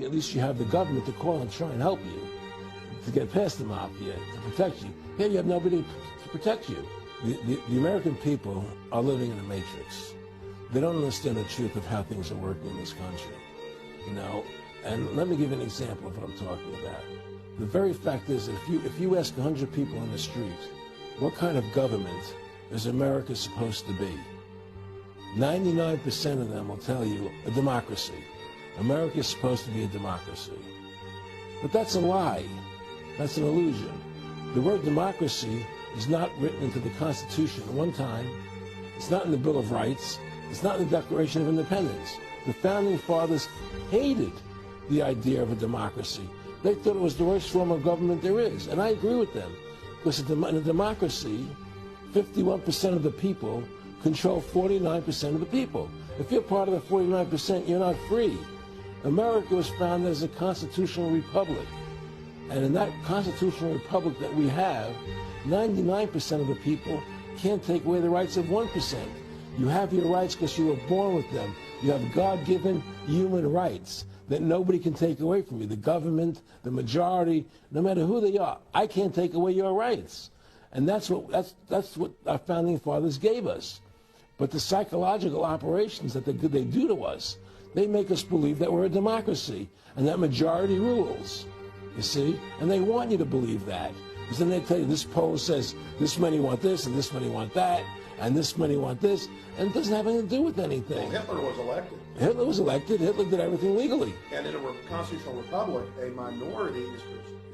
At least you have the government to call and try and help you to get past the mafia, to protect you. Here you have nobody to protect you. The American people are living in a matrix. They don't understand the truth of how things are working in this country, you know. And let me give you an example of what I'm talking about. The very fact is that if you ask 100 people on the street, what kind of government is America supposed to be? 99% of them will tell you a democracy. America is supposed to be a democracy. But that's a lie. That's an illusion. The word democracy is not written into the Constitution at one time. It's not in the Bill of Rights. It's not in the Declaration of Independence. The Founding Fathers hated the idea of a democracy. They thought it was the worst form of government there is. And I agree with them. Because in a democracy, 51% of the people control 49% of the people. If you're part of the 49%, you're not free. America was founded as a constitutional republic. And in that constitutional republic that we have, 99% of the people can't take away the rights of 1%. You have your rights because you were born with them. You have God-given human rights that nobody can take away from you. The government, the majority, no matter who they are, I can't take away your rights. And that's what our founding fathers gave us. But the psychological operations that they do to us, they make us believe that we're a democracy and that majority rules, you see? And they want you to believe that. Because then they tell you this poll says this many want this and this many want that and this many want this, and it doesn't have anything to do with anything. Well, Hitler was elected. Hitler was elected. Hitler did everything legally. And in a constitutional republic, a minority is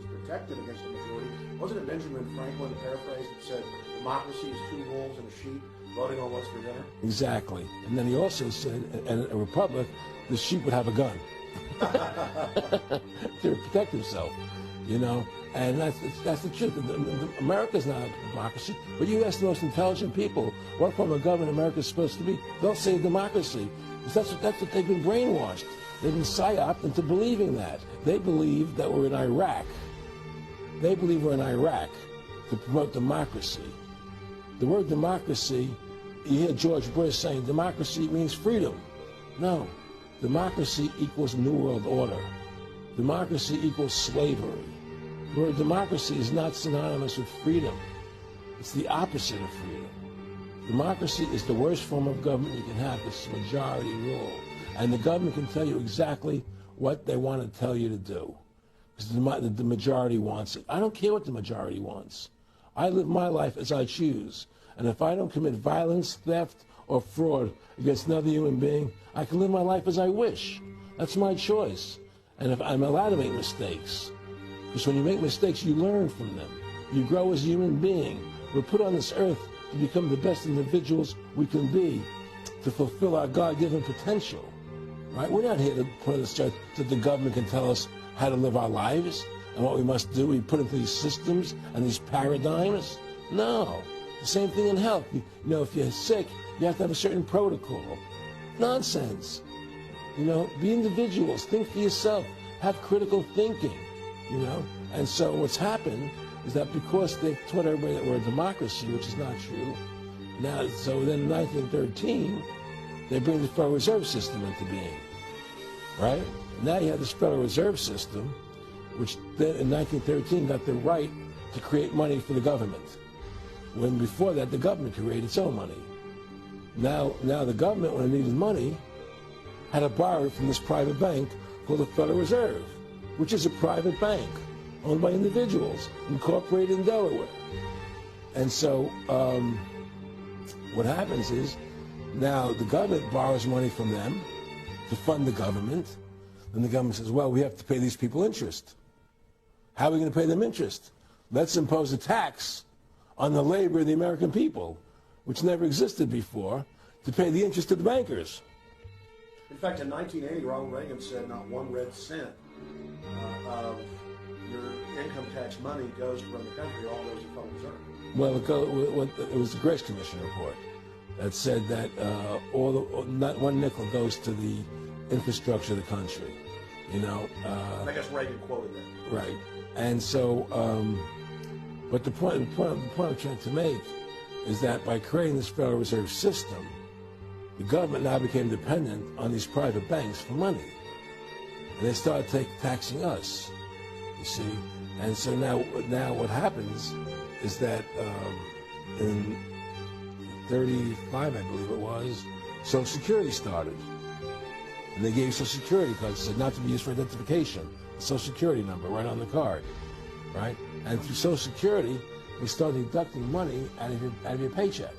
protected against a majority. Wasn't it Benjamin Franklin, to paraphrase, that said democracy is two wolves and a sheep voting on what's for dinner? Exactly. And then he also said, in a republic, the sheep would have a gun to protect himself, you know. And that's the truth. America's not a democracy. But you ask the most intelligent people, what form of government America is supposed to be, they'll say democracy. Because that's what they've been brainwashed. They've been psyoped into believing that. They believe that we're in Iraq. They believe we're in Iraq to promote democracy. The word democracy, you hear George Bush saying democracy means freedom. No. Democracy equals New World Order. Democracy equals slavery. The word democracy is not synonymous with freedom. It's the opposite of freedom. Democracy is the worst form of government you can have. It's majority rule. And the government can tell you exactly what they want to tell you to do. Because the majority wants it. I don't care what the majority wants. I live my life as I choose. And if I don't commit violence, theft, or fraud against another human being, I can live my life as I wish. That's my choice. And if I'm allowed to make mistakes, because when you make mistakes, you learn from them. You grow as a human being. We're put on this earth to become the best individuals we can be, to fulfill our God-given potential. Right? We're not here to put us so that the government can tell us how to live our lives and what we must do. We put into these systems and these paradigms. No. The same thing in health. You know, if you're sick, you have to have a certain protocol. Nonsense. You know, be individuals. Think for yourself. Have critical thinking. You know, and so what's happened is that because they've taught everybody that we're a democracy, which is not true, now, so then in 1913, they bring the Federal Reserve System into being, right? Now you have this Federal Reserve System, which then in 1913 got the right to create money for the government, when before that the government created its own money. Now the government, when it needed money, had to borrow it from this private bank called the Federal Reserve, which is a private bank owned by individuals, incorporated in Delaware. And so what happens is now the government borrows money from them to fund the government. Then the government says, well, we have to pay these people interest. How are we going to pay them interest? Let's impose a tax on the labor of the American people, which never existed before, to pay the interest to the bankers. In fact, in 1980, Ronald Reagan said not one red cent of your income tax money goes to run the country, all goes to the Federal Reserve. Well, it was the Grace Commission report that said that not one nickel goes to the infrastructure of the country. You know. I guess Reagan quoted that. Right, and so, but the point I'm trying to make is that by creating this Federal Reserve System, the government now became dependent on these private banks for money. and they started taxing us. You see, and so now what happens is that in 35, I believe it was, Social Security started. And they gave Social Security cards, said not to be used for identification. Social Security number right on the card, right? And through Social Security, we started deducting money out of your paycheck.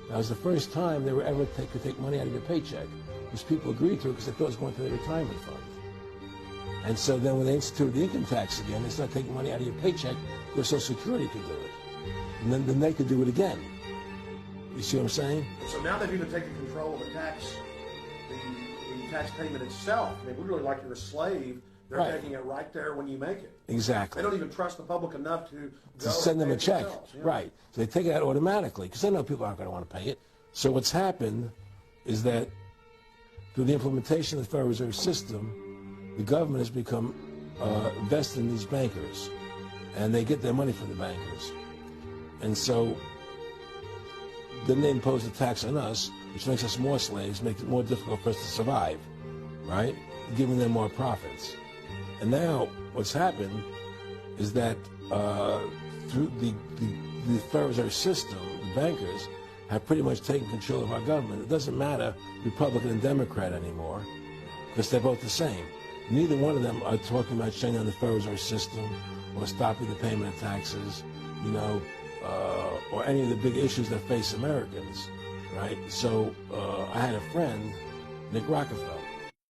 That was the first time they were ever could take money out of your paycheck, because people agreed to it because they thought it was going to their retirement fund. And so then when they instituted the income tax again, they started taking money out of your paycheck because Social Security could do it. And then they could do it again. You see what I'm saying? So now they've even taken control of the tax payment itself. I mean, we really like you're a slave. They're taking it right there when you make it. Exactly. They don't even trust the public enough to send them a check. Yeah. Right. So they take it out automatically because they know people aren't going to want to pay it. So what's happened is that through the implementation of the Federal Reserve System, the government has become invested in these bankers, and they get their money from the bankers. And so then they impose a tax on us, which makes us more slaves, makes it more difficult for us to survive, right? Giving them more profits. And now what's happened is that through the Federal Reserve System, the bankers have pretty much taken control of our government. It doesn't matter Republican and Democrat anymore, because they're both the same. Neither one of them are talking about shutting down the Federal Reserve System or stopping the payment of taxes, you know, or any of the big issues that face Americans, right? So I had a friend, Nick Rockefeller.